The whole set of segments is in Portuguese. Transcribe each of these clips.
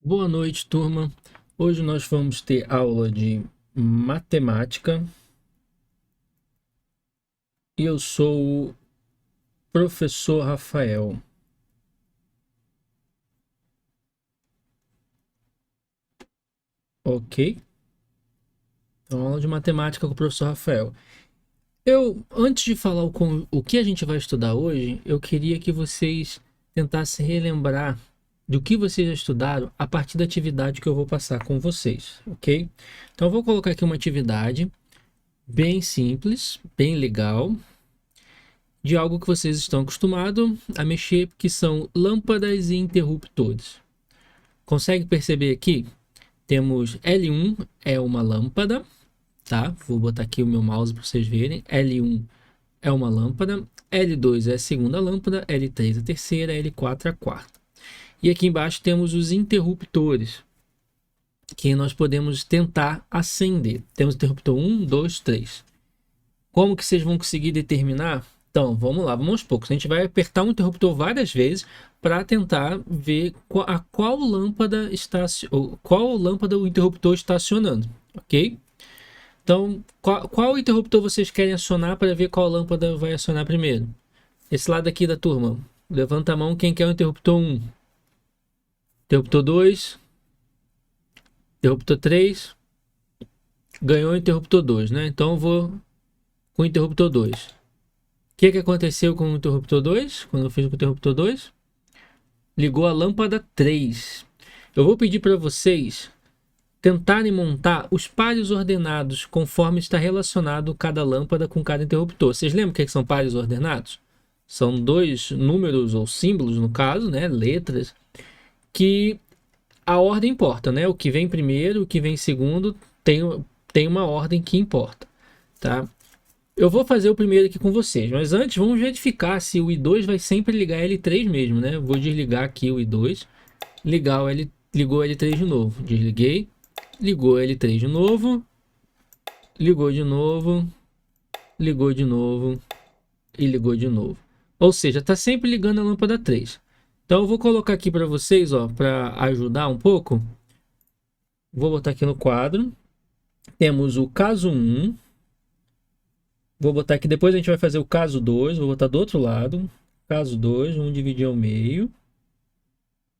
Boa noite, turma. Hoje nós vamos ter aula de matemática e eu sou o professor Rafael, ok? Então, aula de matemática com o professor Rafael. Antes de falar o que a gente vai estudar hoje, eu queria que vocês tentassem relembrar do que vocês já estudaram a partir da atividade que eu vou passar com vocês, ok? Então, eu vou colocar aqui uma atividade bem simples, bem legal, de algo que vocês estão acostumados a mexer, que são lâmpadas e interruptores. Consegue perceber aqui? Temos L1 é uma lâmpada, tá? Vou botar aqui o meu mouse para vocês verem. L1 é uma lâmpada, L2 é a segunda lâmpada, L3 a terceira, L4 a quarta. E aqui embaixo temos os interruptores, que nós podemos tentar acender. Temos interruptor 1, 2, 3. Como que vocês vão conseguir determinar? Então, vamos lá, vamos aos poucos. A gente vai apertar um interruptor várias vezes para tentar ver qual lâmpada o interruptor está acionando, ok? Então, qual interruptor vocês querem acionar para ver qual lâmpada vai acionar primeiro? Esse lado aqui da turma, levanta a mão quem quer o interruptor 1. Interruptor 2. Interruptor 3. Ganhou o interruptor 2, né? Então eu vou com o interruptor 2. O que aconteceu com o interruptor 2? Quando eu fiz com o interruptor 2? Ligou a lâmpada 3. Eu vou pedir para vocês tentarem montar os pares ordenados conforme está relacionado cada lâmpada com cada interruptor. Vocês lembram o que são pares ordenados? São dois números ou símbolos, no caso, né? Letras, que a ordem importa, né? O que vem primeiro, o que vem segundo, tem uma ordem que importa, tá? Eu vou fazer o primeiro aqui com vocês, mas antes vamos verificar se o I2 vai sempre ligar L3 mesmo, né? Vou desligar aqui o I2, ligou L3 de novo, desliguei, ligou L3 de novo, ligou de novo, ligou de novo e ligou de novo. Ou seja, está sempre ligando a lâmpada 3. Então eu vou colocar aqui para vocês, ó, para ajudar um pouco. Vou botar aqui no quadro. Temos o caso 1. Vou botar aqui, depois a gente vai fazer o caso 2, vou botar do outro lado. Caso 2, vamos dividir ao meio,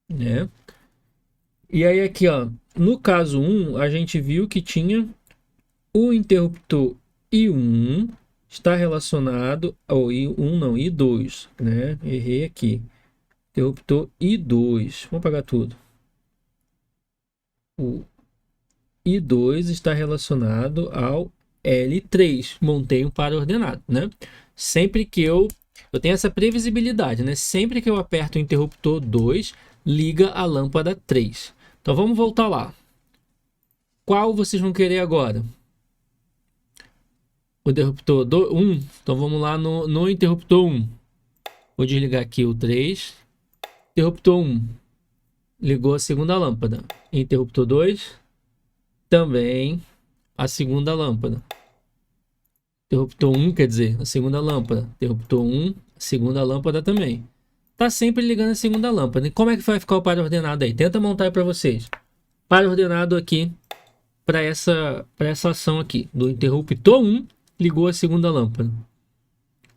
né? E aí aqui, ó, no caso 1, a gente viu que tinha o interruptor I1 está relacionado ao I1 não, I2, né? Errei aqui. Interruptor I2. Vamos apagar tudo. O I2 está relacionado ao L3. Montei um par ordenado, né? Sempre que eu tenho essa previsibilidade, né? Sempre que eu aperto o interruptor 2, liga a lâmpada 3. Então vamos voltar lá. Qual vocês vão querer agora? O interruptor 1. Então vamos lá no interruptor 1. Vou desligar aqui o 3. Interruptor 1. Ligou a segunda lâmpada. Interruptor 2. Também a segunda lâmpada. Interruptor 1, quer dizer, a segunda lâmpada. Interruptor 1, a segunda lâmpada também. Tá sempre ligando a segunda lâmpada. E como é que vai ficar o par ordenado aí? Tenta montar aí para vocês. Par ordenado aqui para essa ação aqui. Do interruptor 1, ligou a segunda lâmpada.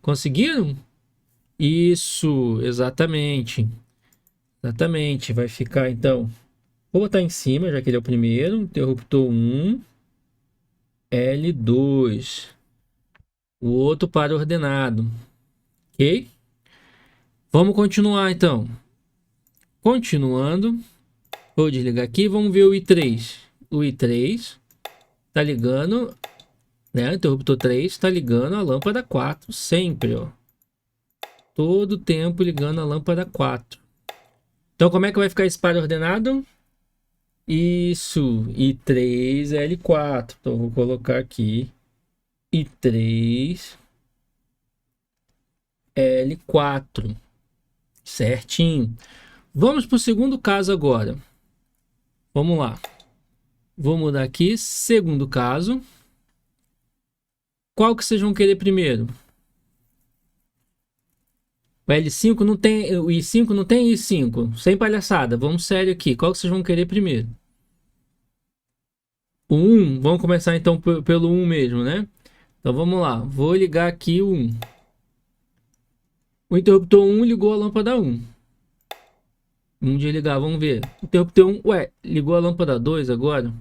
Conseguiram? Isso, exatamente. Exatamente. Vai ficar então. Vou botar em cima, já que ele é o primeiro. Interruptor 1, L2. O outro par ordenado. Ok? Vamos continuar então. Continuando. Vou desligar aqui. Vamos ver o I3. O I3 está ligando, né? Interruptor 3 está ligando a lâmpada 4. Sempre, ó. Todo tempo ligando a lâmpada 4. Então, como é que vai ficar esse par ordenado? Isso. I3, L4. Então, vou colocar aqui. I3, L4. Certinho. Vamos para o segundo caso agora. Vamos lá. Vou mudar aqui. Segundo caso. Qual que vocês vão querer primeiro? O L5 não tem, o I5 não tem I5. Sem palhaçada, vamos sério aqui. Qual que vocês vão querer primeiro? O 1, vamos começar então pelo 1 mesmo, né? Então vamos lá, vou ligar aqui o 1. O interruptor 1 ligou a lâmpada 1. Vamos desligar, vamos ver. Interruptor 1, ué, ligou a lâmpada 2 agora?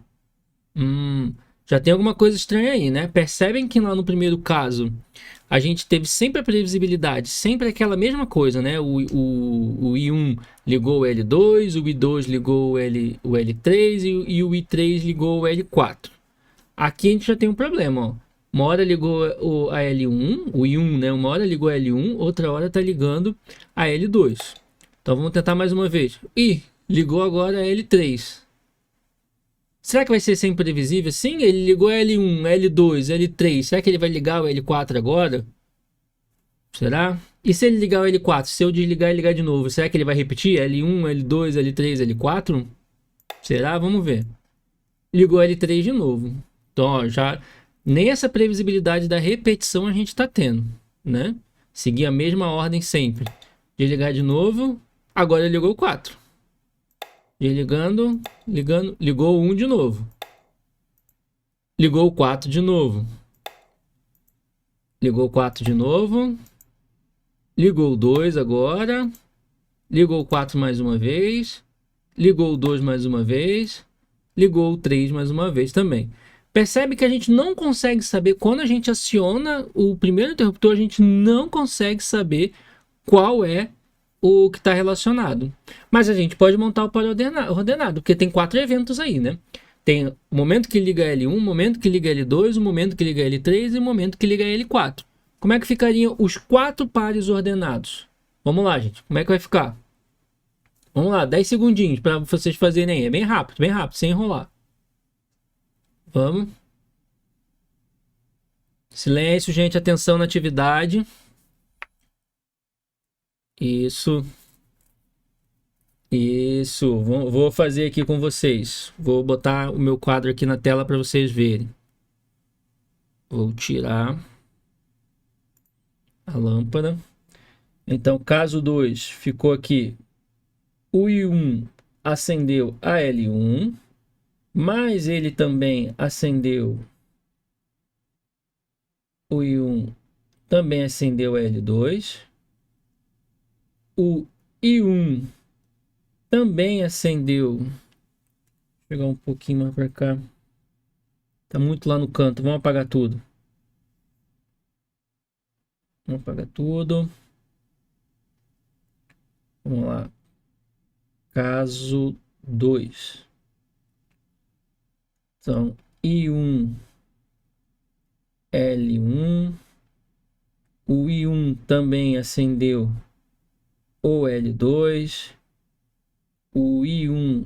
Já tem alguma coisa estranha aí, né? Percebem que lá no primeiro caso a gente teve sempre a previsibilidade, sempre aquela mesma coisa, né? O I1 ligou o L2, o I2 ligou o L3 e o I3 ligou o L4. Aqui a gente já tem um problema, ó. Uma hora ligou a L1, o I1, né? Uma hora ligou a L1, outra hora tá ligando a L2. Então vamos tentar mais uma vez. Ih, ligou agora a L3. Será que vai ser sempre previsível? Sim, ele ligou L1, L2, L3. Será que ele vai ligar o L4 agora? Será? E se ele ligar o L4? Se eu desligar e ligar de novo, será que ele vai repetir? L1, L2, L3, L4? Será? Vamos ver. Ligou L3 de novo. Então, ó, já nem essa previsibilidade da repetição a gente está tendo, né? Seguir a mesma ordem sempre. Desligar de novo. Agora ele ligou o 4. Desligando, ligando, ligou o 1 de novo. Ligou o 4 de novo. Ligou o 4 de novo. Ligou o 2 agora. Ligou o 4 mais uma vez. Ligou o 2 mais uma vez. Ligou o 3 mais uma vez também. Percebe que a gente não consegue saber, quando a gente aciona o primeiro interruptor, a gente não consegue saber qual é o que está relacionado. Mas a gente pode montar o par ordenado, porque tem 4 eventos aí, né? Tem o momento que liga L1, o momento que liga L2, o momento que liga L3 e o momento que liga L4. Como é que ficariam os 4 pares ordenados? Vamos lá, gente. Como é que vai ficar? Vamos lá, 10 segundinhos para vocês fazerem aí. É bem rápido, sem enrolar. Vamos. Silêncio, gente. Atenção na atividade. Isso. Isso. Vou fazer aqui com vocês. Vou botar o meu quadro aqui na tela para vocês verem. Vou tirar a lâmpada. Então, caso 2 ficou aqui. O I1 acendeu a L1, mas ele também acendeu. O I1 também acendeu a L2. O I1 também acendeu. Vou pegar um pouquinho mais para cá. Tá muito lá no canto. Vamos apagar tudo. Vamos apagar tudo. Vamos lá. Caso 2. Então, I1, L1. O I1 também acendeu o L2. O I1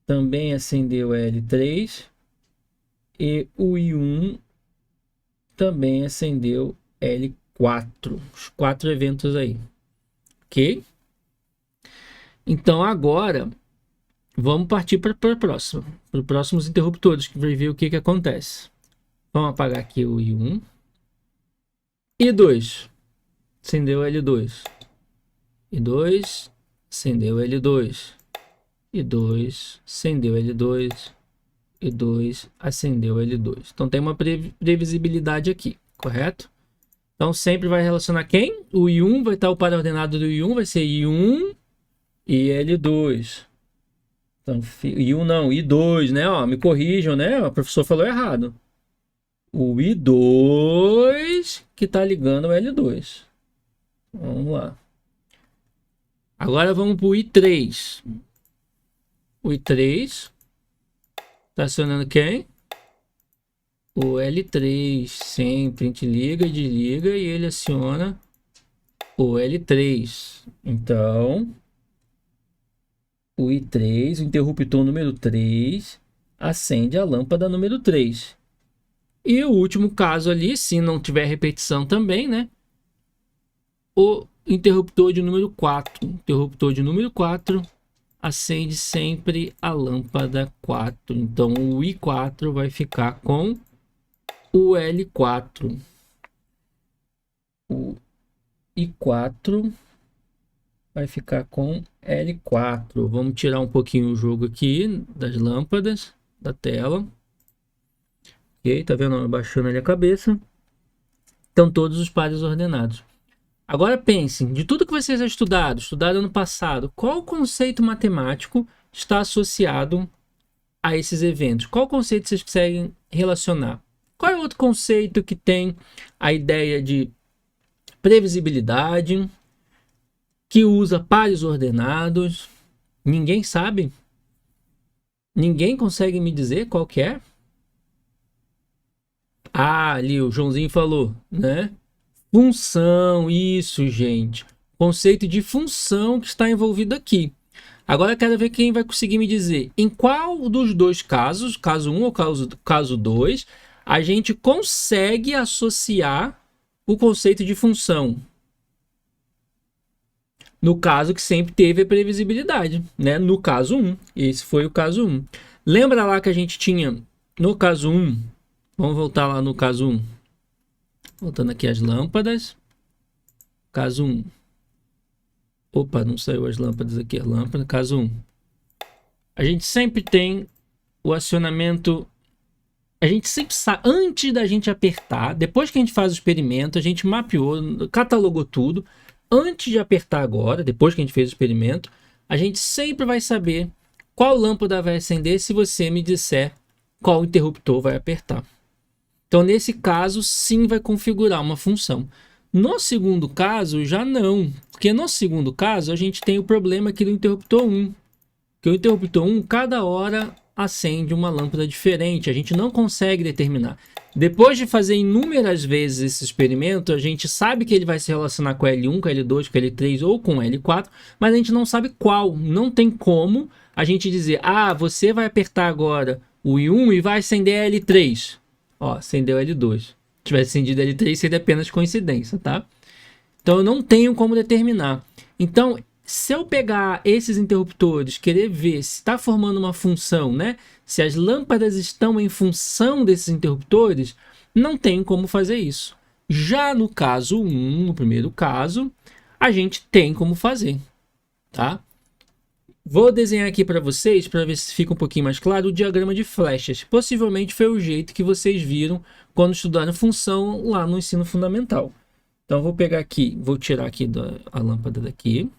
também acendeu L3 e o I1 também acendeu L4. Os 4 eventos aí, ok? Então agora vamos partir para os próximos interruptores, que vai ver o que acontece. Vamos apagar aqui o I1. I2 acendeu L2. I2 acendeu L2. I2 acendeu L2. I2 acendeu L2. Então tem uma previsibilidade aqui, correto? Então sempre vai relacionar quem? O I1 vai estar o par ordenado do I1, vai ser I1 e L2. Então, I1 não, I2, né? Ó, me corrijam, né? O professor falou errado. O I2 que está ligando o L2. Vamos lá. Agora vamos para o I3. O I3 está acionando quem? O L3. Sempre a gente liga e desliga e ele aciona o L3. Então, o I3, o interruptor número 3, acende a lâmpada número 3. E o último caso ali, se não tiver repetição também, né? O interruptor de número 4. Interruptor de número 4 acende sempre a lâmpada 4. Então, o I4 vai ficar com o L4. O I4 vai ficar com L4. Vamos tirar um pouquinho o jogo aqui das lâmpadas da tela. Ok, tá vendo? Abaixando ali a cabeça. Estão todos os pares ordenados. Agora pensem, de tudo que vocês já estudaram no passado, qual conceito matemático está associado a esses eventos? Qual conceito vocês conseguem relacionar? Qual é o outro conceito que tem a ideia de previsibilidade, que usa pares ordenados? Ninguém sabe? Ninguém consegue me dizer qual que é? Ah, ali o Joãozinho falou, né? Função, isso, gente. Conceito de função que está envolvido aqui. Agora eu quero ver quem vai conseguir me dizer em qual dos dois casos, caso 1 ou caso 2, a gente consegue associar o conceito de função. No caso que sempre teve a previsibilidade, né? No caso 1, esse foi o caso 1. Lembra lá que a gente tinha no caso 1, vamos voltar lá no caso 1. Voltando aqui as lâmpadas. Caso 1. Opa, não saiu as lâmpadas aqui. A lâmpada, caso 1. A gente sempre tem o acionamento. A gente sempre sabe, antes da gente apertar, depois que a gente faz o experimento, a gente mapeou, catalogou tudo. Antes de apertar agora, depois que a gente fez o experimento, a gente sempre vai saber qual lâmpada vai acender se você me disser qual interruptor vai apertar. Então, nesse caso, sim, vai configurar uma função. No segundo caso, já não. Porque no segundo caso, a gente tem o problema aqui do interruptor 1. Que o interruptor 1, cada hora, acende uma lâmpada diferente. A gente não consegue determinar. Depois de fazer inúmeras vezes esse experimento, a gente sabe que ele vai se relacionar com L1, com L2, com L3 ou com L4, mas a gente não sabe qual. Não tem como a gente dizer, ah, você vai apertar agora o I1 e vai acender L3. Ó, acendeu L2. Se tivesse acendido L3, seria apenas coincidência, tá? Então eu não tenho como determinar. Então, se eu pegar esses interruptores, querer ver se está formando uma função, né? Se as lâmpadas estão em função desses interruptores, não tem como fazer isso. Já no caso 1, no primeiro caso, a gente tem como fazer, tá? Vou desenhar aqui para vocês, para ver se fica um pouquinho mais claro, o diagrama de flechas. Possivelmente foi o jeito que vocês viram quando estudaram função lá no ensino fundamental. Então, vou pegar aqui, vou tirar aqui a lâmpada daqui.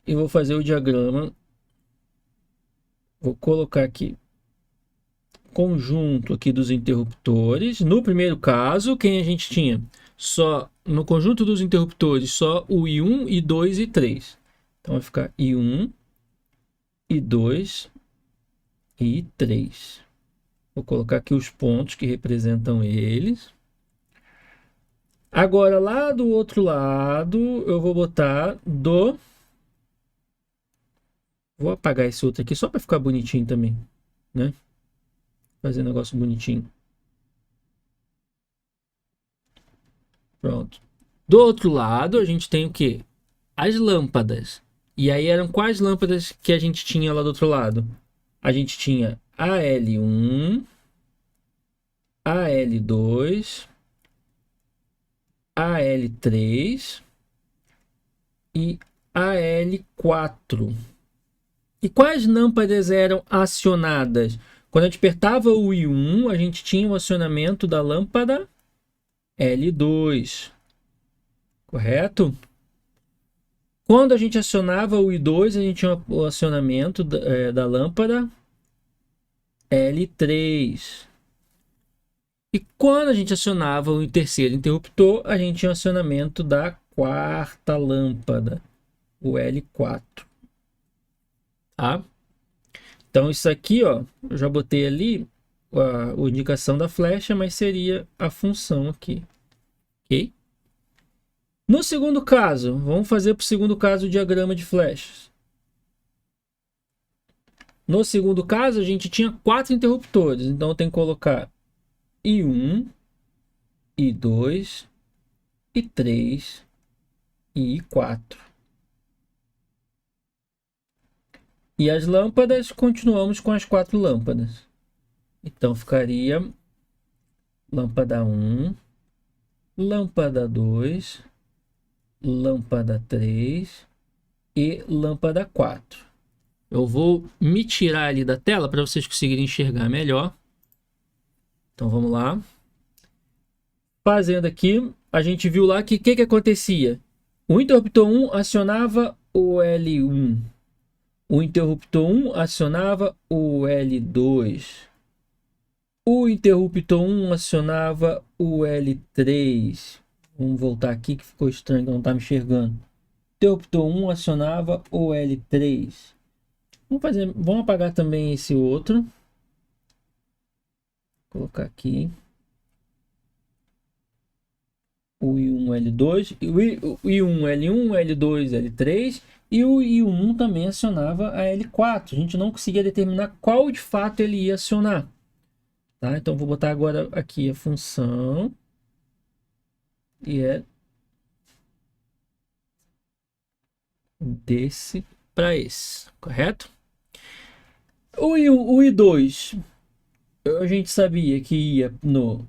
E vou fazer o diagrama. Vou colocar aqui conjunto aqui dos interruptores. No primeiro caso, quem a gente tinha? Só no conjunto dos interruptores, só o I1, I2 e 3. Então vai ficar I1, I2 e I3. Vou colocar aqui os pontos que representam eles. Agora, lá do outro lado, eu vou botar do... Vou apagar esse outro aqui só para ficar bonitinho também, né? Fazer um negócio bonitinho. Pronto. Do outro lado, a gente tem o quê? As lâmpadas. E aí eram quais lâmpadas que a gente tinha lá do outro lado? A gente tinha AL1, AL2, AL3 e AL4. E quais lâmpadas eram acionadas? Quando a gente apertava o I1, a gente tinha o acionamento da lâmpada L2. Correto? Quando a gente acionava o I2, a gente tinha o acionamento da lâmpada L3. E quando a gente acionava o terceiro interruptor, a gente tinha o acionamento da quarta lâmpada, o L4. Tá? Então isso aqui, ó, eu já botei ali a indicação da flecha, mas seria a função aqui. Ok? No segundo caso, vamos fazer para o segundo caso o diagrama de flechas. No segundo caso, a gente tinha 4 interruptores, então eu tenho que colocar I1, I2, I3 e I4. E as lâmpadas, continuamos com as 4 lâmpadas. Então ficaria lâmpada 1, lâmpada 2, lâmpada 3 e lâmpada 4. Eu vou me tirar ali da tela para vocês conseguirem enxergar melhor. Então vamos lá. Fazendo aqui, a gente viu lá que o que acontecia? O interruptor 1 acionava o L1. O interruptor 1 acionava o L2. O interruptor 1 acionava o L3. Vamos voltar aqui que ficou estranho, que não está me enxergando. O interruptor 1 acionava o L3. Vamos apagar também esse outro. Vou colocar aqui. O I1, L2, o I1, L1, L2, L3 e o I1 também acionava a L4. A gente não conseguia determinar qual de fato ele ia acionar. Tá? Então vou botar agora aqui a função e é desse para esse, correto? O I2 a gente sabia que ia no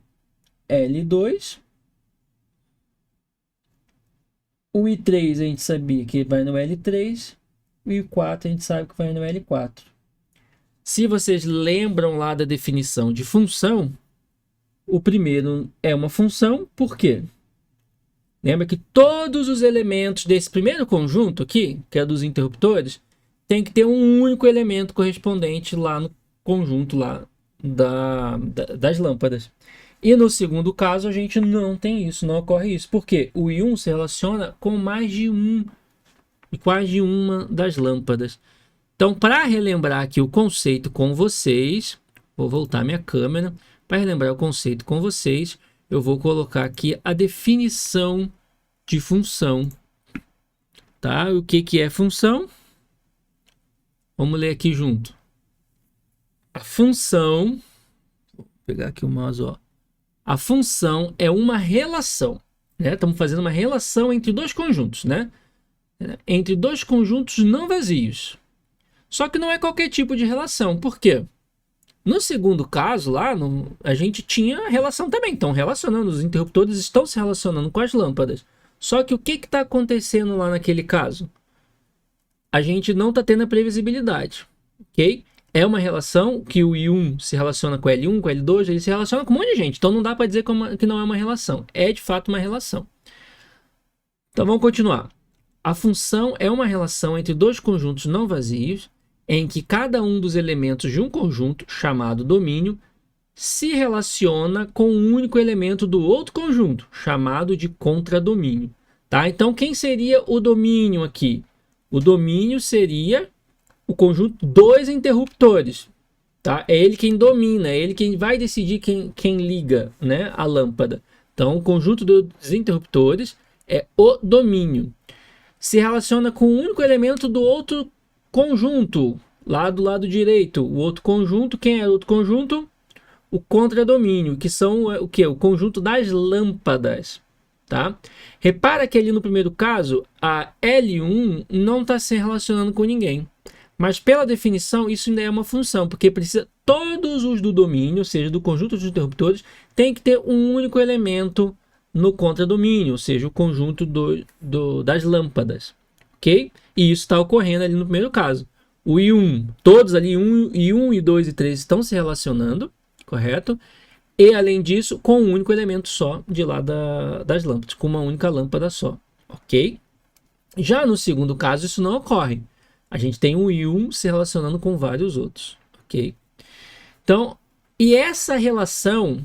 L2. O I3 a gente sabia que vai no L3. O I4 a gente sabe que vai no L4. Se vocês lembram lá da definição de função, o primeiro é uma função, por quê? Lembra que todos os elementos desse primeiro conjunto aqui, que é dos interruptores, tem que ter um único elemento correspondente lá no conjunto lá das lâmpadas. E no segundo caso a gente não tem isso, não ocorre isso. Por quê? O I1 se relaciona com mais de quase uma das lâmpadas. Então, para relembrar aqui o conceito com vocês, vou voltar minha câmera. Para relembrar o conceito com vocês, eu vou colocar aqui a definição de função. Tá? O que é função? Vamos ler aqui junto. A função, vou pegar aqui o mouse, ó. A função é uma relação, né? Estamos fazendo uma relação entre dois conjuntos, né? Entre dois conjuntos não vazios. Só que não é qualquer tipo de relação. Por quê? No segundo caso, lá, a gente tinha relação também. Então, relacionando, os interruptores estão se relacionando com as lâmpadas. Só que o que está acontecendo lá naquele caso? A gente não está tendo a previsibilidade, ok? É uma relação que o I1 se relaciona com o L1, com o L2, ele se relaciona com um monte de gente. Então não dá para dizer que não é uma relação. É de fato uma relação. Então vamos continuar. A função é uma relação entre dois conjuntos não vazios, em que cada um dos elementos de um conjunto, chamado domínio, se relaciona com um único elemento do outro conjunto, chamado de contradomínio. Tá? Então quem seria o domínio aqui? O domínio seria o conjunto dos interruptores, tá? É ele quem domina, é ele quem vai decidir quem liga, né, a lâmpada. Então, o conjunto dos interruptores é o domínio. Se relaciona com o único elemento do outro conjunto, lá do lado direito. O outro conjunto, quem é o outro conjunto? O contradomínio, que são o quê? O conjunto das lâmpadas. Tá? Repara que ali no primeiro caso, a L1 não está se relacionando com ninguém. Mas pela definição, isso ainda é uma função, porque precisa todos os do domínio, ou seja, do conjunto de interruptores, tem que ter um único elemento no contradomínio, ou seja, o conjunto das lâmpadas. Ok? E isso está ocorrendo ali no primeiro caso. O I1, todos ali, I1, I2 e 3 estão se relacionando, correto? E além disso, com um único elemento só de lá das lâmpadas, com uma única lâmpada só. Ok? Já no segundo caso, isso não ocorre. A gente tem um I1 se relacionando com vários outros, ok? Então, e essa relação,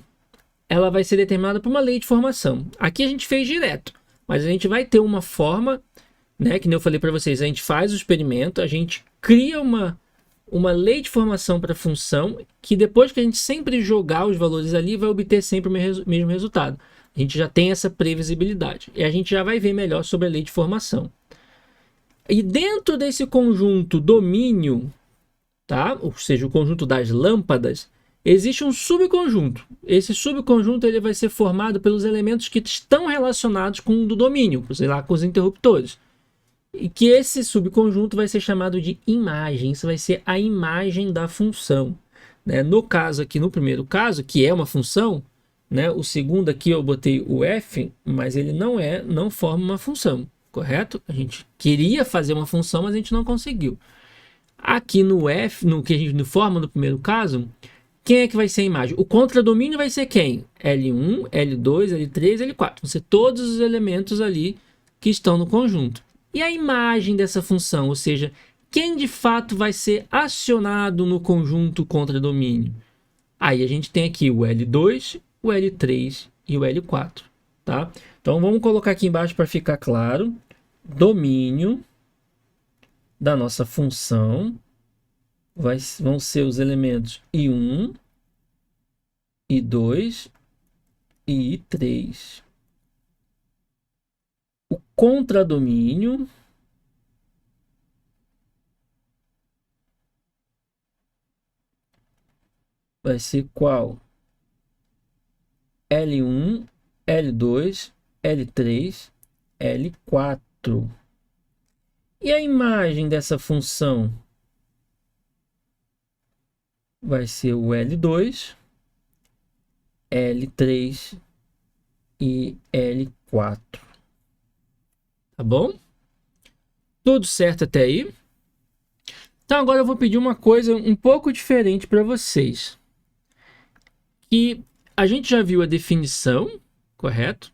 ela vai ser determinada por uma lei de formação. Aqui a gente fez direto, mas a gente vai ter uma forma, né? Que nem eu falei para vocês, a gente faz o experimento, a gente cria uma lei de formação para a função, que depois que a gente sempre jogar os valores ali, vai obter sempre o mesmo resultado. A gente já tem essa previsibilidade. E a gente já vai ver melhor sobre a lei de formação. E dentro desse conjunto domínio, tá? Ou seja, o conjunto das lâmpadas, existe um subconjunto. Esse subconjunto ele vai ser formado pelos elementos que estão relacionados com o do domínio, sei lá, com os interruptores. E que esse subconjunto vai ser chamado de imagem. Isso vai ser a imagem da função. Né? No caso aqui, no primeiro caso, que é uma função, né? O segundo aqui eu botei o f, mas ele não forma uma função. correto? A gente queria fazer uma função, mas a gente não conseguiu. Aqui no F, no que a gente forma no primeiro caso, quem é que vai ser a imagem? O contradomínio vai ser quem? L1, L2, L3, L4. Vão ser todos os elementos ali que estão no conjunto. E a imagem dessa função, ou seja, quem de fato vai ser acionado no conjunto contradomínio? Aí a gente tem aqui o L2, o L3 e o L4, tá? Então vamos colocar aqui embaixo para ficar claro. Domínio da nossa função vão ser os elementos I1, I2 e I3. O contradomínio vai ser qual? L1, L2, L3, L4. E a imagem dessa função vai ser o L2, L3 e L4. Tá bom? Tudo certo até aí? Então agora eu vou pedir uma coisa um pouco diferente para vocês. Que a gente já viu a definição, correto?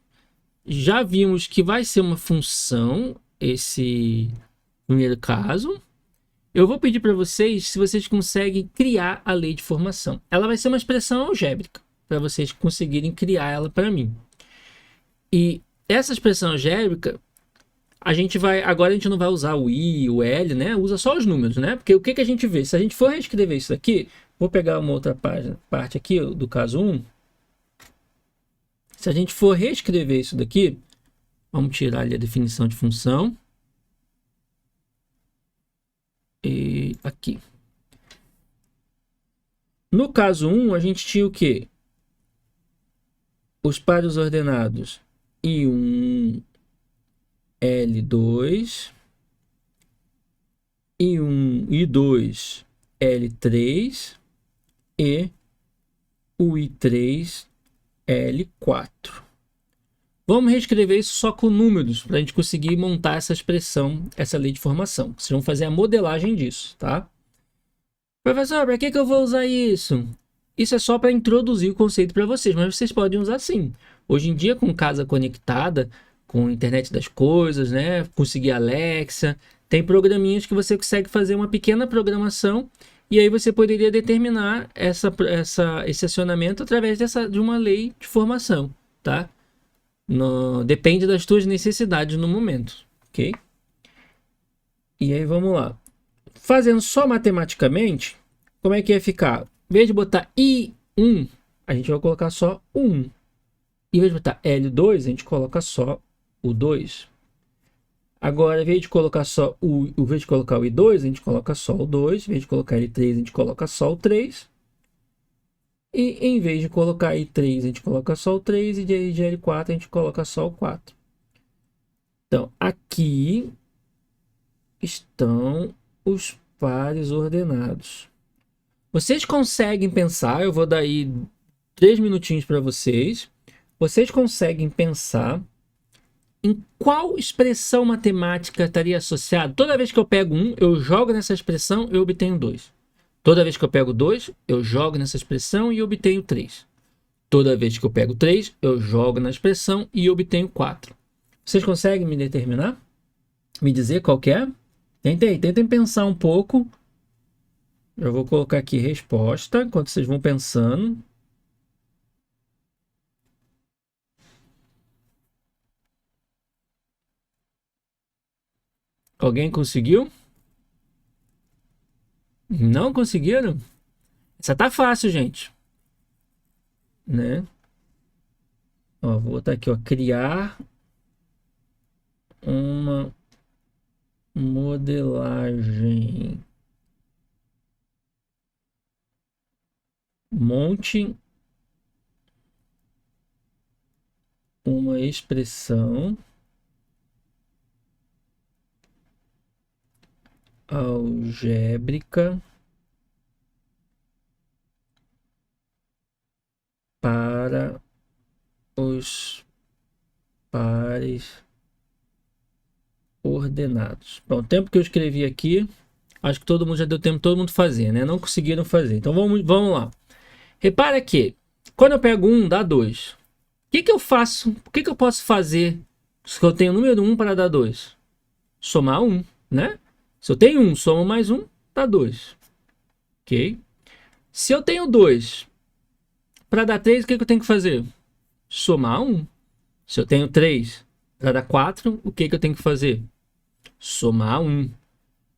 Já vimos que vai ser uma função esse primeiro caso. Eu vou pedir para vocês se vocês conseguem criar a lei de formação. Ela vai ser uma expressão algébrica, para vocês conseguirem criar ela para mim. E essa expressão algébrica, agora a gente não vai usar o I, o L, né? Usa só os números, né? Porque o que, que a gente vê? Se a gente for reescrever isso aqui, vou pegar uma outra parte aqui do caso 1. Se a gente for reescrever isso daqui, vamos tirar ali a definição de função. E aqui. No caso 1, a gente tinha o quê? Os pares ordenados I1, L2, I1, I2, L3 e o I3, L4. Vamos reescrever isso só com números para a gente conseguir montar essa expressão, essa lei de formação. Vocês vão fazer a modelagem disso, tá? Professor, para que eu vou usar isso? Isso é só para introduzir o conceito para vocês, mas vocês podem usar sim. Hoje em dia, com casa conectada, com internet das coisas, né? Conseguir Alexa, tem programinhas que você consegue fazer uma pequena programação e aí você poderia determinar esse acionamento através de uma lei de formação, tá? Depende das tuas necessidades no momento, ok? E aí vamos lá. Fazendo só matematicamente, como é que ia ficar? Em vez de botar I1, a gente vai colocar só o 1. Em vez de botar L2, a gente coloca só o 2. Agora, em vez de colocar só em vez de colocar o I2, a gente coloca só o 2. Em vez de colocar L3, a gente coloca só o 3. E em vez de colocar I3, a gente coloca só o 3. E de L4, a gente coloca só o 4. Então, aqui estão os pares ordenados. Vocês conseguem pensar, eu vou dar aí 3 minutinhos para vocês. Vocês conseguem pensar em qual expressão matemática estaria associado? Toda vez que eu pego 1, eu jogo nessa expressão e eu obtenho 2. Toda vez que eu pego 2, eu jogo nessa expressão e obtenho 3. Toda vez que eu pego 3, eu jogo na expressão e obtenho 4. Vocês conseguem me determinar? Me dizer qual que é? Tentem pensar um pouco. Eu vou colocar aqui resposta, enquanto vocês vão pensando. Alguém conseguiu? Não conseguiram? Essa tá fácil, gente. Né? Ó, vou botar aqui, ó, criar uma modelagem. Monte uma expressão algébrica para os pares ordenados. Bom, o tempo que eu escrevi aqui, acho que todo mundo já deu tempo de todo mundo fazer, né? Não conseguiram fazer. Então vamos lá. Repara que quando eu pego 1, dá 2. O que que eu faço? O que que eu posso fazer se eu tenho o número 1 para dar 2? Somar 1, né? Se eu tenho 1, somo mais 1, dá 2. Ok? Se eu tenho 2 para dar 3, o que que eu tenho que fazer? Somar 1. Se eu tenho 3 para dar 4, o que que eu tenho que fazer? Somar 1.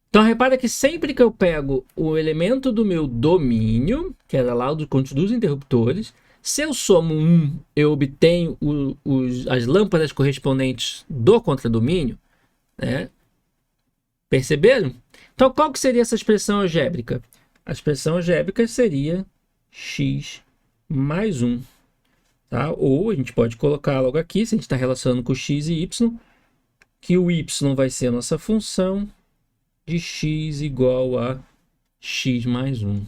Então, repara que sempre que eu pego o elemento do meu domínio, que era lá o do conjunto dos interruptores, se eu somo 1, eu obtenho as lâmpadas correspondentes do contradomínio, né? Perceberam? Então, qual que seria essa expressão algébrica? A expressão algébrica seria x mais 1. Tá? Ou a gente pode colocar logo aqui, se a gente está relacionando com x e y, que o y vai ser a nossa função de x igual a x mais 1.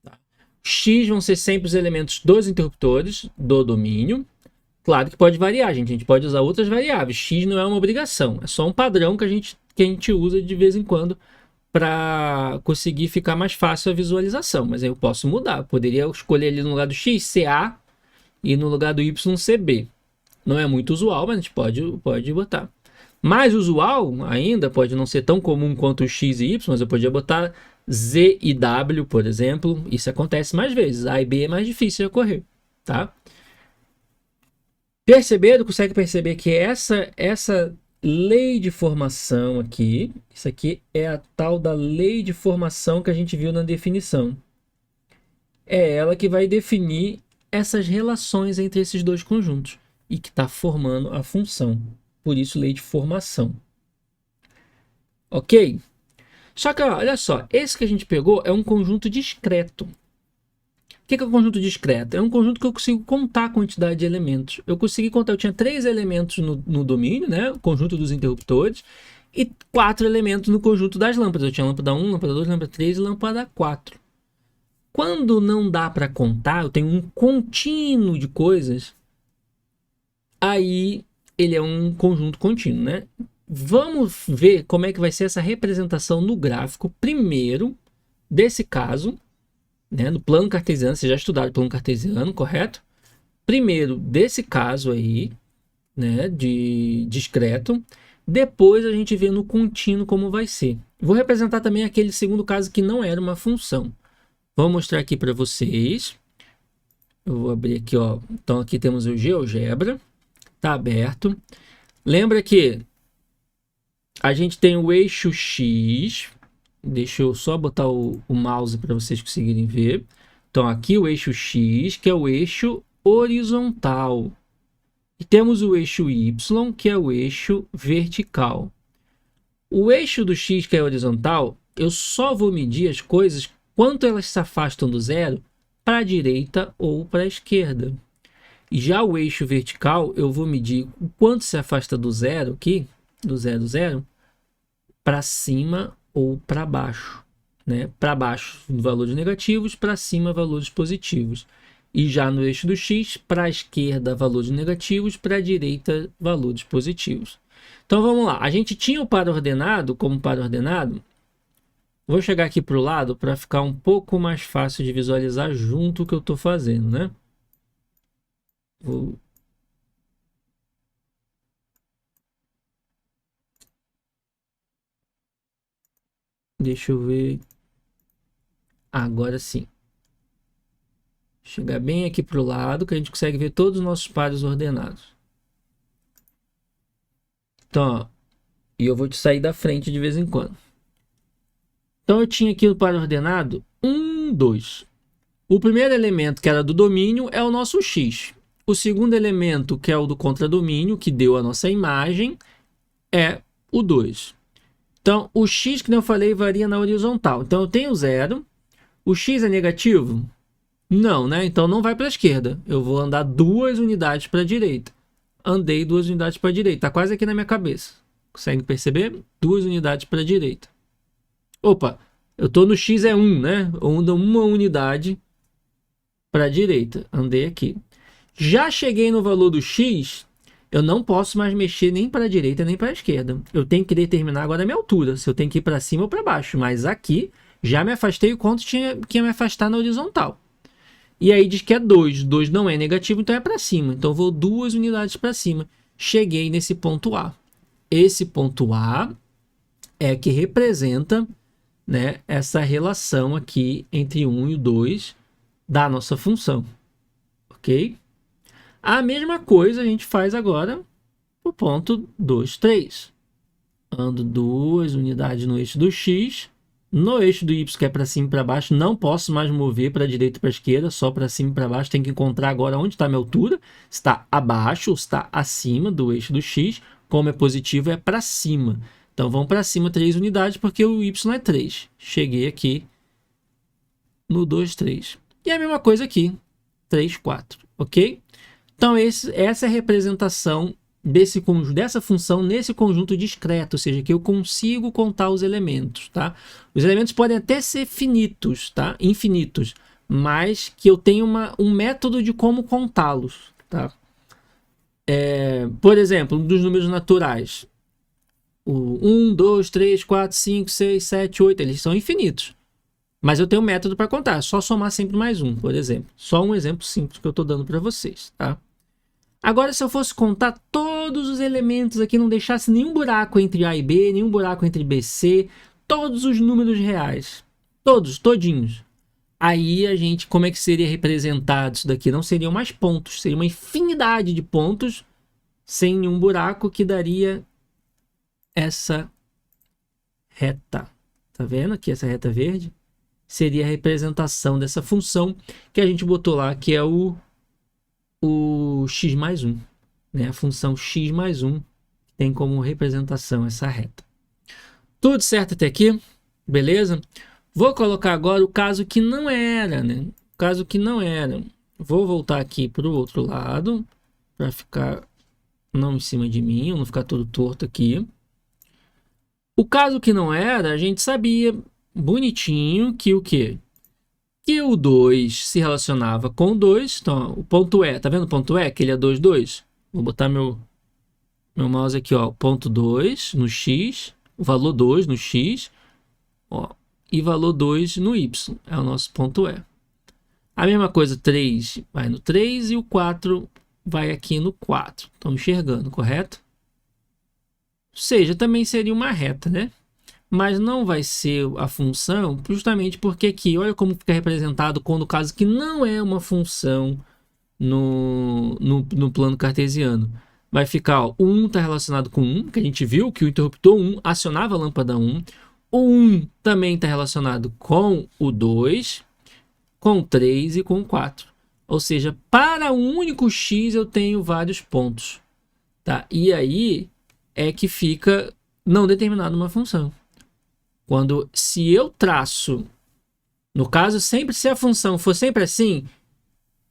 Tá? X vão ser sempre os elementos dos interruptores do domínio. Claro que pode variar, gente. A gente pode usar outras variáveis. X não é uma obrigação. É só um padrão que a gente usa de vez em quando para conseguir ficar mais fácil a visualização. Mas aí eu posso mudar. Eu poderia escolher ali no lugar do x, CA, e no lugar do y, CB. Não é muito usual, mas a gente pode botar. Mais usual ainda, pode não ser tão comum quanto o x e y, mas eu podia botar z e w, por exemplo. Isso acontece mais vezes. A e B é mais difícil de ocorrer, tá? Perceberam? Consegue perceber que essa lei de formação aqui, isso aqui é a tal da lei de formação que a gente viu na definição. É ela que vai definir essas relações entre esses dois conjuntos e que está formando a função. Por isso, lei de formação. Ok? Só que, olha só, esse que a gente pegou é um conjunto discreto. O que é um conjunto discreto? É um conjunto que eu consigo contar a quantidade de elementos. Eu consegui contar, eu tinha 3 elementos no domínio, né? O conjunto dos interruptores, e 4 elementos no conjunto das lâmpadas. Eu tinha lâmpada 1, lâmpada 2, lâmpada 3 e lâmpada 4. Quando não dá para contar, eu tenho um contínuo de coisas, aí ele é um conjunto contínuo, né? Vamos ver como é que vai ser essa representação no gráfico, primeiro, desse caso, né? No plano cartesiano, vocês já estudaram o plano cartesiano, correto? Primeiro, desse caso aí, né? De discreto. Depois a gente vê no contínuo como vai ser. Vou representar também aquele segundo caso que não era uma função. Vou mostrar aqui para vocês. Eu vou abrir aqui, ó. Então aqui temos o GeoGebra. Está aberto. Lembra que a gente tem o eixo X. Deixa eu só botar o mouse para vocês conseguirem ver. Então aqui o eixo X, que é o eixo horizontal. E temos o eixo Y, que é o eixo vertical. O eixo do X, que é horizontal, eu só vou medir as coisas quanto elas se afastam do zero para a direita ou para a esquerda. E já o eixo vertical, eu vou medir o quanto se afasta do zero aqui, do zero, zero, para cima ou para baixo. Né? Para baixo, valores negativos, para cima, valores positivos. E já no eixo do X, para a esquerda, valores negativos, para a direita, valores positivos. Então vamos lá. A gente tinha o par ordenado como par ordenado. Vou chegar aqui para o lado para ficar um pouco mais fácil de visualizar junto o que eu estou fazendo, né? Deixa eu ver. Agora sim. Chegar bem aqui para o lado que a gente consegue ver todos os nossos pares ordenados. Então, ó, e eu vou te sair da frente de vez em quando. Então eu tinha aqui o par ordenado 1, 2. O primeiro elemento, que era do domínio, é o nosso X. O segundo elemento, que é o do contradomínio, que deu a nossa imagem, é o 2. Então, o X, que eu falei, varia na horizontal. Então, eu tenho 0. O X é negativo? Não, né? Então, não vai para a esquerda. Eu vou andar 2 unidades para a direita. Andei 2 unidades para a direita. Está quase aqui na minha cabeça. Consegue perceber? 2 unidades para a direita. Opa, eu estou no X é 1, né? Eu ando 1 unidade para a direita. Andei aqui. Já cheguei no valor do X, eu não posso mais mexer nem para a direita nem para a esquerda. Eu tenho que determinar agora a minha altura, se eu tenho que ir para cima ou para baixo. Mas aqui já me afastei o quanto tinha que me afastar na horizontal. E aí diz que é 2. 2 não é negativo, então é para cima. Então eu vou 2 unidades para cima. Cheguei nesse ponto A. Esse ponto A é que representa, né, essa relação aqui entre 1 e o 2 da nossa função. Ok? A mesma coisa a gente faz agora o ponto 2, 3. Ando 2 unidades no eixo do x. No eixo do y, que é para cima e para baixo, não posso mais mover para a direita e para a esquerda, só para cima e para baixo. Tem que encontrar agora onde está a minha altura. Está abaixo ou está acima do eixo do x. Como é positivo, é para cima. Então, vamos para cima 3 unidades, porque o y é 3. Cheguei aqui no 2, 3. E a mesma coisa aqui, 3, 4. Ok? Então, essa é a representação dessa função nesse conjunto discreto, ou seja, que eu consigo contar os elementos, tá? Os elementos podem até ser finitos, tá? Infinitos, mas que eu tenho um método de como contá-los, tá? Por exemplo, dos números naturais, o 1, 2, 3, 4, 5, 6, 7, 8, eles são infinitos. Mas eu tenho um método para contar, só somar sempre mais um, por exemplo. Só um exemplo simples que eu estou dando para vocês, tá? Agora, se eu fosse contar todos os elementos aqui, não deixasse nenhum buraco entre A e B, nenhum buraco entre B e C, todos os números reais, todos, todinhos. Aí a gente, como é que seria representado isso daqui? Não seriam mais pontos, seria uma infinidade de pontos sem nenhum buraco que daria essa reta. Tá vendo aqui essa reta verde? Seria a representação dessa função que a gente botou lá, que é o x mais 1, né? A função x mais 1 tem como representação essa reta. Tudo certo até aqui? Beleza? Vou colocar agora o caso que não era, né? O caso que não era. Vou voltar aqui para o outro lado, para ficar não em cima de mim, não ficar todo torto aqui. O caso que não era, a gente sabia bonitinho que o quê? Que o 2 se relacionava com o 2. Então, ó, o ponto E, tá vendo o ponto E? Que ele é 2, 2. Vou botar meu mouse aqui, ó. Ponto 2 no x, o valor 2 no x, ó, e valor 2 no y. É o nosso ponto E. A mesma coisa, 3 vai no 3 e o 4 vai aqui no 4. Estão enxergando, correto? Ou seja, também seria uma reta, né? Mas não vai ser a função, justamente porque aqui, olha como fica representado quando o caso que não é uma função no plano cartesiano. Vai ficar, ó, o 1 está relacionado com 1, que a gente viu que o interruptor 1 acionava a lâmpada 1. O 1 também está relacionado com o 2, com o 3 e com o 4. Ou seja, para um único x eu tenho vários pontos. Tá? E aí é que fica não determinada uma função. Se eu traço, no caso, sempre se a função for sempre assim,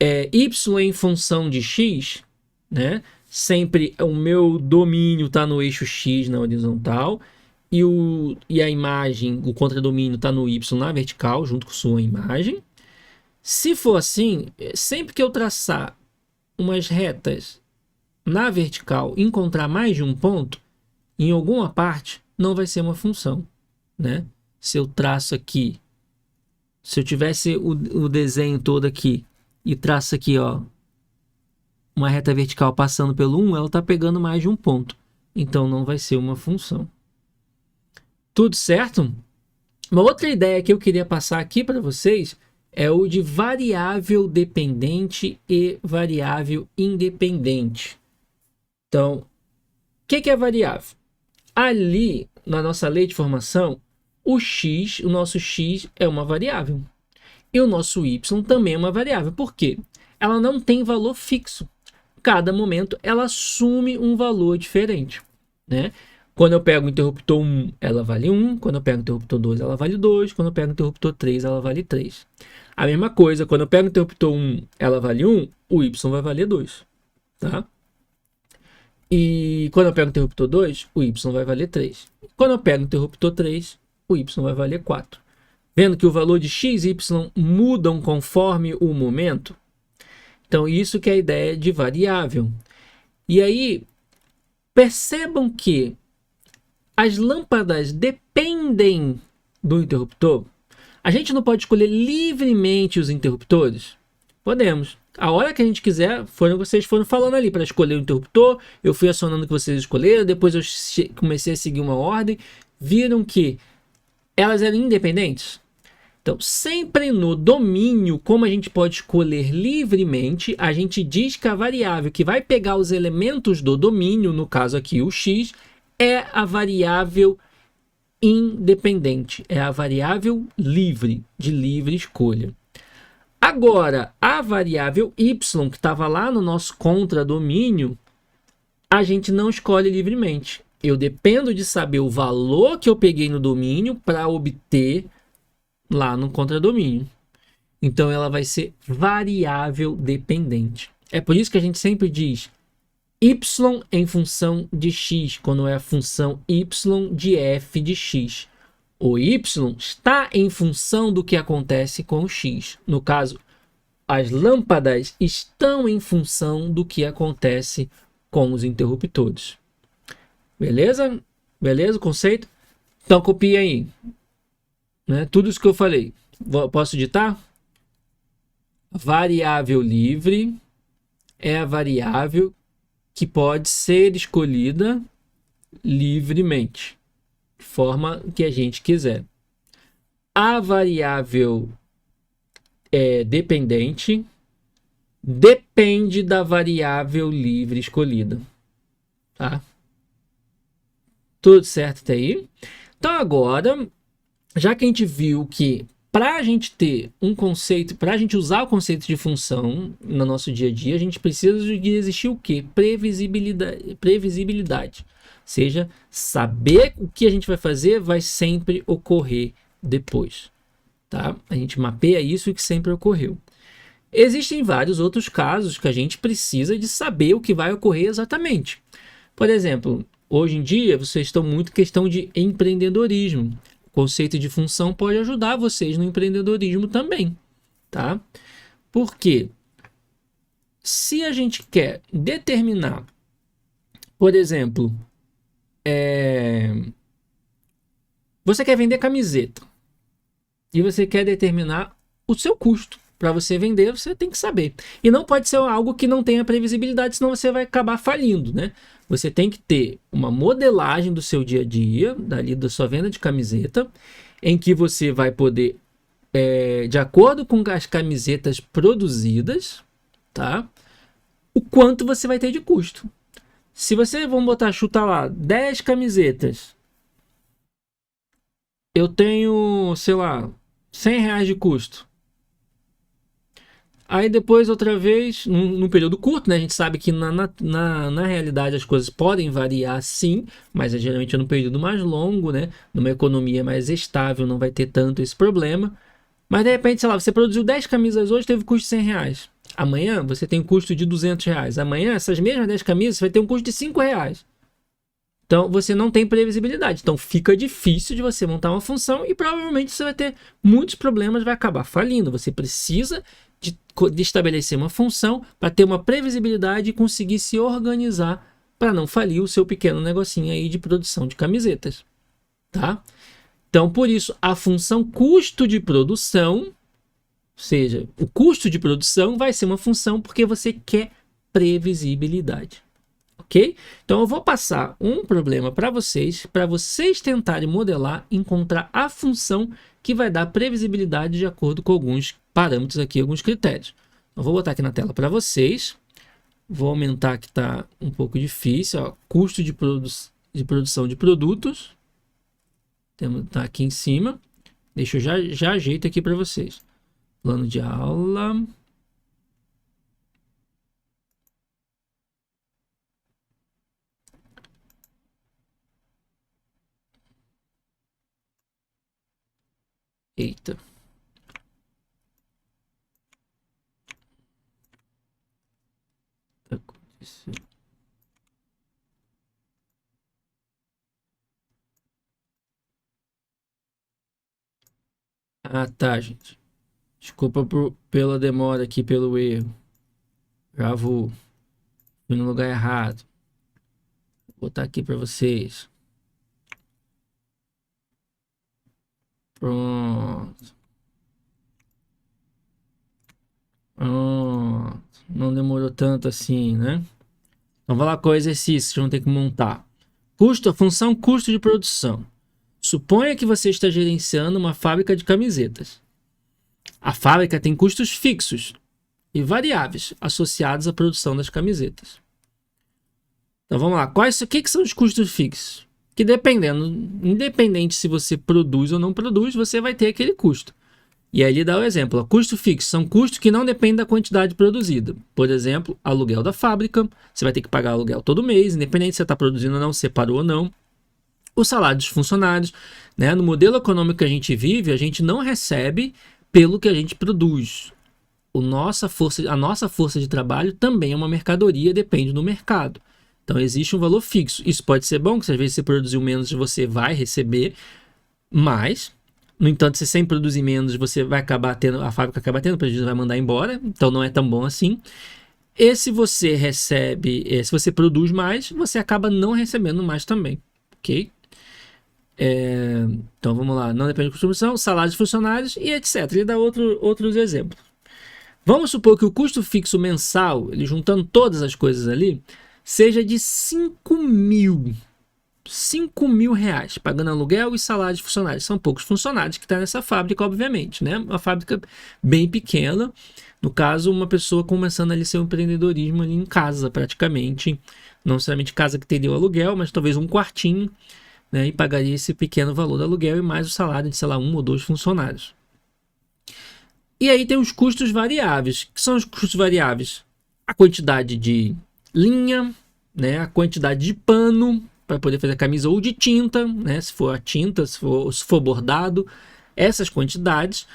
y em função de x, né? Sempre o meu domínio está no eixo x na horizontal e a imagem, o contradomínio está no y na vertical, junto com sua imagem. Se for assim, sempre que eu traçar umas retas na vertical e encontrar mais de um ponto, em alguma parte, não vai ser uma função. Né? Se eu traço aqui, se eu tivesse o desenho todo aqui e traço aqui, ó, uma reta vertical passando pelo 1, ela está pegando mais de um ponto. Então não vai ser uma função. Tudo certo? Uma outra ideia que eu queria passar aqui para vocês é o de variável dependente e variável independente. Então, o que é variável? Ali, na nossa lei de formação, o nosso x é uma variável. E o nosso y também é uma variável. Por quê? Ela não tem valor fixo. Cada momento ela assume um valor diferente. Né? Quando eu pego o interruptor 1, ela vale 1. Quando eu pego o interruptor 2, ela vale 2. Quando eu pego o interruptor 3, ela vale 3. A mesma coisa, quando eu pego o interruptor 1, ela vale 1, o y vai valer 2. Tá? E quando eu pego o interruptor 2, o y vai valer 3. Quando eu pego o interruptor 3, o y vai valer 4. Vendo que o valor de x e y mudam conforme o momento? Então, isso que é a ideia de variável. E aí, Percebam que as lâmpadas dependem do interruptor. A gente não pode escolher livremente os interruptores? Podemos. A hora que a gente quiser, vocês foram falando ali para escolher o interruptor, eu fui acionando o que vocês escolheram, depois eu comecei a seguir uma ordem, viram que elas eram independentes? Então, sempre no domínio, como a gente pode escolher livremente, a gente diz que a variável que vai pegar os elementos do domínio, no caso aqui o x, é a variável independente, é a variável livre, de livre escolha. Agora, a variável y, que estava lá no nosso contradomínio, a gente não escolhe livremente. Eu dependo de saber o valor que eu peguei no domínio para obter lá no contradomínio. Então, ela vai ser variável dependente. É por isso que a gente sempre diz y em função de x, quando é a função y de f de x. O y está em função do que acontece com o x. No caso, as lâmpadas estão em função do que acontece com os interruptores. Beleza? Beleza o conceito? Então, copia aí. Né? Tudo isso que eu falei. Posso ditar? Variável livre é a variável que pode ser escolhida livremente, de forma que a gente quiser. A variável dependente depende da variável livre escolhida. Tá? Tudo certo até aí? Então agora, já que a gente viu que para a gente ter um conceito, para a gente usar o conceito de função no nosso dia a dia, a gente precisa de existir o quê? Previsibilidade. Ou seja, saber o que a gente vai fazer vai sempre ocorrer depois. Tá? A gente mapeia isso que sempre ocorreu. Existem vários outros casos que a gente precisa de saber o que vai ocorrer exatamente. Por exemplo, hoje em dia vocês estão muito em questão de empreendedorismo. O conceito de função pode ajudar vocês no empreendedorismo também, tá? Porque se a gente quer determinar, por exemplo, você quer vender camiseta e você quer determinar o seu custo. Para você vender, você tem que saber. E não pode ser algo que não tenha previsibilidade, senão você vai acabar falindo, né? Você tem que ter uma modelagem do seu dia a dia, dali da sua venda de camiseta, em que você vai poder, de acordo com as camisetas produzidas, tá? O quanto você vai ter de custo. Se você, vamos botar, chuta lá, 10 camisetas, eu tenho, sei lá, R$100 de custo. Aí depois, outra vez, num período curto, né? A gente sabe que na realidade as coisas podem variar sim, mas geralmente é num período mais longo, né? Numa economia mais estável não vai ter tanto esse problema. Mas de repente, sei lá, você produziu 10 camisas hoje, teve custo de R$100. Amanhã você tem um custo de R$200. Amanhã essas mesmas 10 camisas você vai ter um custo de R$5. Então você não tem previsibilidade. Então fica difícil de você montar uma função e provavelmente você vai ter muitos problemas, vai acabar falindo. Você precisa de estabelecer uma função para ter uma previsibilidade e conseguir se organizar para não falir o seu pequeno negocinho aí de produção de camisetas, tá? Então, por isso, a função custo de produção, ou seja, o custo de produção vai ser uma função porque você quer previsibilidade, ok? Então, eu vou passar um problema para vocês tentarem modelar, encontrar a função que vai dar previsibilidade de acordo com alguns parâmetros aqui, alguns critérios. Eu vou botar aqui na tela para vocês. Vou aumentar que está um pouco difícil. Ó, custo de produção de produtos. Tá aqui em cima. Deixa eu já ajeito aqui para vocês. Plano de aula. Eita. Tá acontecendo. Ah, tá, gente. Desculpa pela demora aqui, pelo erro. Já vou. Fui no lugar errado. Vou botar aqui para vocês. Pronto. Pronto. Não demorou tanto assim, né? Então, vamos lá com o exercício, vocês vão ter que montar. Custo, a função custo de produção. Suponha que você está gerenciando uma fábrica de camisetas. A fábrica tem custos fixos e variáveis associados à produção das camisetas. Então vamos lá, o que são os custos fixos? Que dependendo, independente se você produz ou não produz, você vai ter aquele custo. E aí ele dá o exemplo, ó, custo fixo são custos que não dependem da quantidade produzida. Por exemplo, aluguel da fábrica, você vai ter que pagar aluguel todo mês, independente se você está produzindo ou não, se parou ou não. O salário dos funcionários, né? No modelo econômico que a gente vive, a gente não recebe pelo que a gente produz. A nossa força de trabalho também é uma mercadoria, depende do mercado. Então existe um valor fixo. Isso pode ser bom, que às vezes você produziu menos, você vai receber mais. No entanto, se sem produzir menos, você vai acabar tendo, a fábrica acaba tendo prejuízo, vai mandar embora. Então não é tão bom assim. E se você recebe, se você produz mais, você acaba não recebendo mais também. Ok? Então vamos lá, não depende de distribuição, salários de funcionários e etc. Ele dá outros exemplos. Vamos supor que o custo fixo mensal, ele juntando todas as coisas ali, seja de 5 mil reais, pagando aluguel e salário de funcionários. São poucos funcionários que estão nessa fábrica, obviamente, né? Uma fábrica bem pequena, no caso, uma pessoa começando ali seu empreendedorismo ali em casa, praticamente. Não necessariamente casa que teria o aluguel, mas talvez um quartinho, né, e pagaria esse pequeno valor do aluguel e mais o salário de, sei lá, 1 ou 2 funcionários. E aí tem os custos variáveis. O que são os custos variáveis? A quantidade de linha, né, a quantidade de pano para poder fazer a camisa ou de tinta, né, se for a tinta, se for bordado. Essas quantidades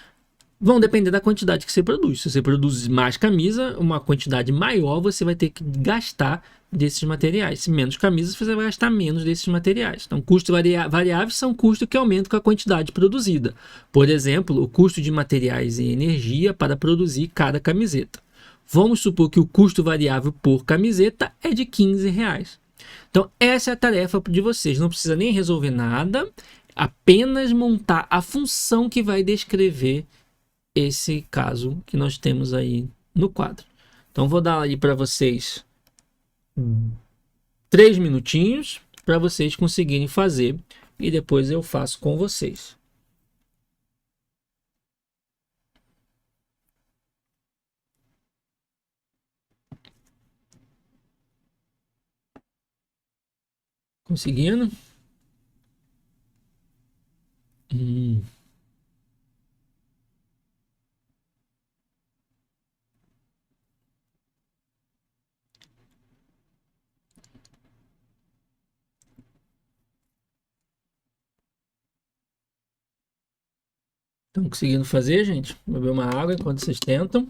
vão depender da quantidade que você produz. Se você produz mais camisa, uma quantidade maior você vai ter que gastar desses materiais. Se menos camisas, você vai gastar menos desses materiais. Então, custos variáveis são custos que aumentam com a quantidade produzida. Por exemplo, o custo de materiais e energia para produzir cada camiseta. Vamos supor que o custo variável por camiseta é de R$ 15. Então, essa é a tarefa de vocês. Não precisa nem resolver nada, apenas montar a função que vai descrever esse caso que nós temos aí no quadro. Então, vou dar aí para vocês 3 minutinhos para vocês conseguirem fazer e depois eu faço com vocês. Conseguindo? Estão conseguindo fazer, gente? Vou beber uma água enquanto vocês tentam.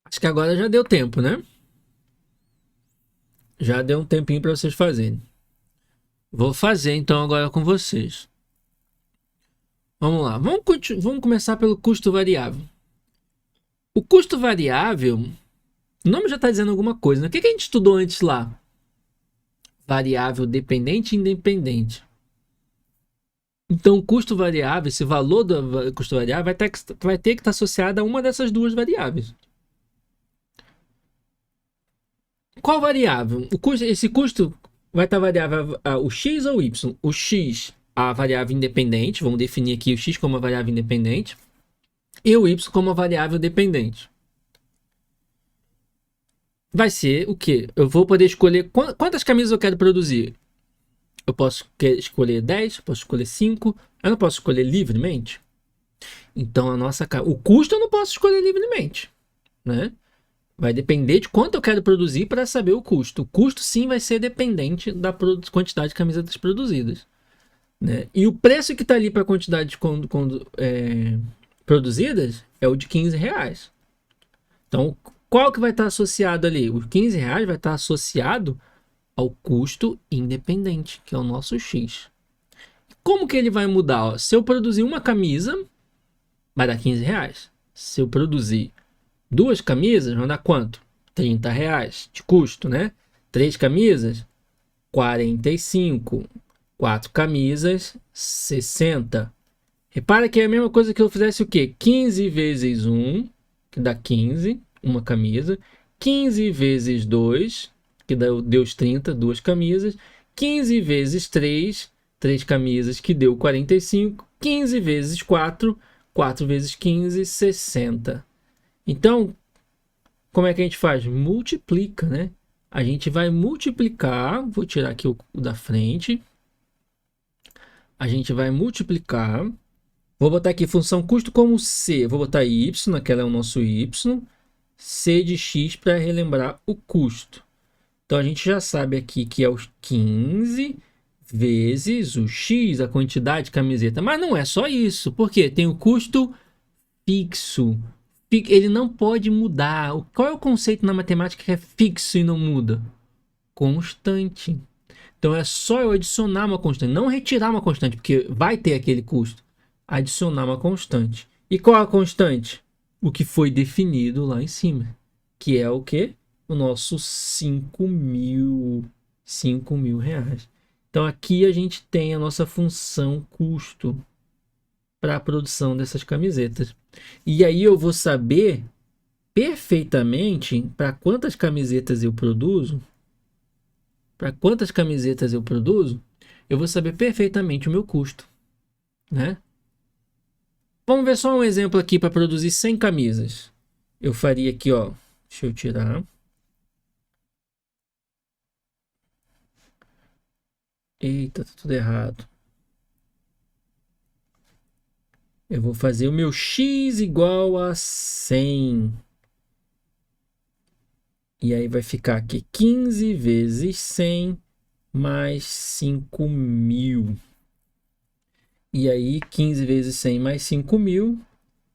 Acho que agora já deu tempo, né? Já deu um tempinho para vocês fazerem. Vou fazer então agora com vocês. Vamos lá. Vamos começar pelo custo variável. O custo variável, o nome já está dizendo alguma coisa, né? O que a gente estudou antes lá? Variável dependente e independente. Então, o custo variável, esse valor do custo variável vai ter que estar associado a uma dessas duas variáveis. Qual variável? Esse custo vai estar variável o x ou o y? O x, a variável independente, vamos definir aqui o x como uma variável independente, e o y como uma variável dependente. Vai ser o quê? Eu vou poder escolher quantas camisas eu quero produzir. Eu posso escolher 10, posso escolher 5, eu não posso escolher livremente. Então, o custo eu não posso escolher livremente, né? Vai depender de quanto eu quero produzir para saber o custo. O custo, sim, vai ser dependente da quantidade de camisetas produzidas, né? E o preço que está ali para a quantidade produzidas é o de R$ 15. Então, Qual que vai estar associado ali? Os 15 reais vai estar associado ao custo independente, que é o nosso X. Como que ele vai mudar? Ó, se eu produzir uma camisa, vai dar 15 reais. Se eu produzir 2 camisas, vai dar quanto? 30 reais de custo, né? 3 camisas, 45. 4 camisas, 60. Repara que é a mesma coisa que eu fizesse o quê? 15 vezes 1, que dá 15, uma camisa. 15 vezes 2, que deu os 30, 2 camisas. 15 vezes 3, 3 camisas, que deu 45. 15 vezes 4, 4 vezes 15, 60. Então, como é que a gente faz? Multiplica, né? A gente vai multiplicar, vou tirar aqui o da frente. A gente vai multiplicar. Vou botar aqui função custo como C. Vou botar y, aquela é o nosso y. C de x para relembrar o custo. Então a gente já sabe aqui que é os 15 vezes o x, a quantidade de camiseta. Mas não é só isso. Por quê? Tem o custo fixo. Ele não pode mudar. Qual é o conceito na matemática que é fixo e não muda? Constante. Então é só eu adicionar uma constante, não retirar uma constante, porque vai ter aquele custo. Adicionar uma constante. E qual a constante? O que foi definido lá em cima, que é o quê? O nosso 5 mil reais. Então aqui a gente tem a nossa função custo para a produção dessas camisetas. E aí eu vou saber perfeitamente para quantas camisetas eu produzo. Para quantas camisetas eu produzo, eu vou saber perfeitamente o meu custo, né? Vamos ver só um exemplo aqui para produzir 100 camisas. Eu faria aqui, ó, deixa eu tirar. Eita, tá tudo errado. Eu vou fazer o meu x igual a 100. E aí vai ficar aqui 15 vezes 100 mais 5 mil. E aí 15 vezes 100 mais 5 mil.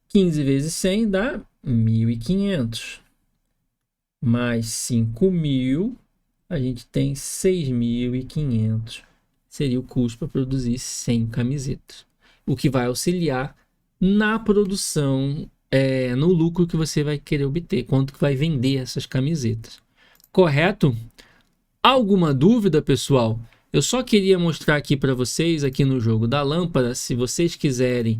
15 vezes 100 dá 1.500. Mais 5 mil, a gente tem 6.500. Seria o custo para produzir 100 camisetas. O que vai auxiliar na produção, no lucro que você vai querer obter. Quanto que vai vender essas camisetas. Correto? Alguma dúvida, pessoal? Eu só queria mostrar aqui para vocês, aqui no jogo da lâmpada, se vocês quiserem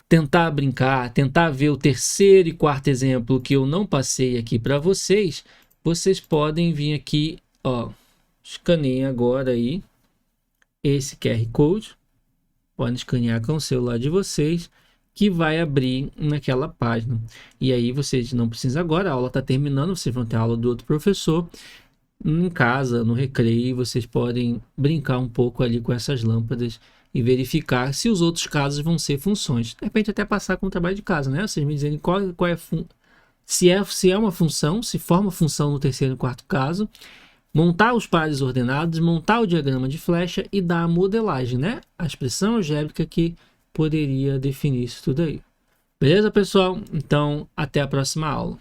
tentar brincar, tentar ver o terceiro e quarto exemplo que eu não passei aqui para vocês, vocês podem vir aqui, ó, escaneiem agora aí esse QR Code, podem escanear com o celular de vocês, que vai abrir naquela página. E aí vocês não precisam agora, a aula está terminando, vocês vão ter a aula do outro professor. Em casa, no recreio, vocês podem brincar um pouco ali com essas lâmpadas e verificar se os outros casos vão ser funções. De repente até passar com o trabalho de casa, né? Vocês me dizem qual é se é uma função, se forma função no terceiro e quarto caso, montar os pares ordenados, montar o diagrama de flecha e dar a modelagem, né? A expressão algébrica que poderia definir isso tudo aí. Beleza, pessoal? Então, até a próxima aula.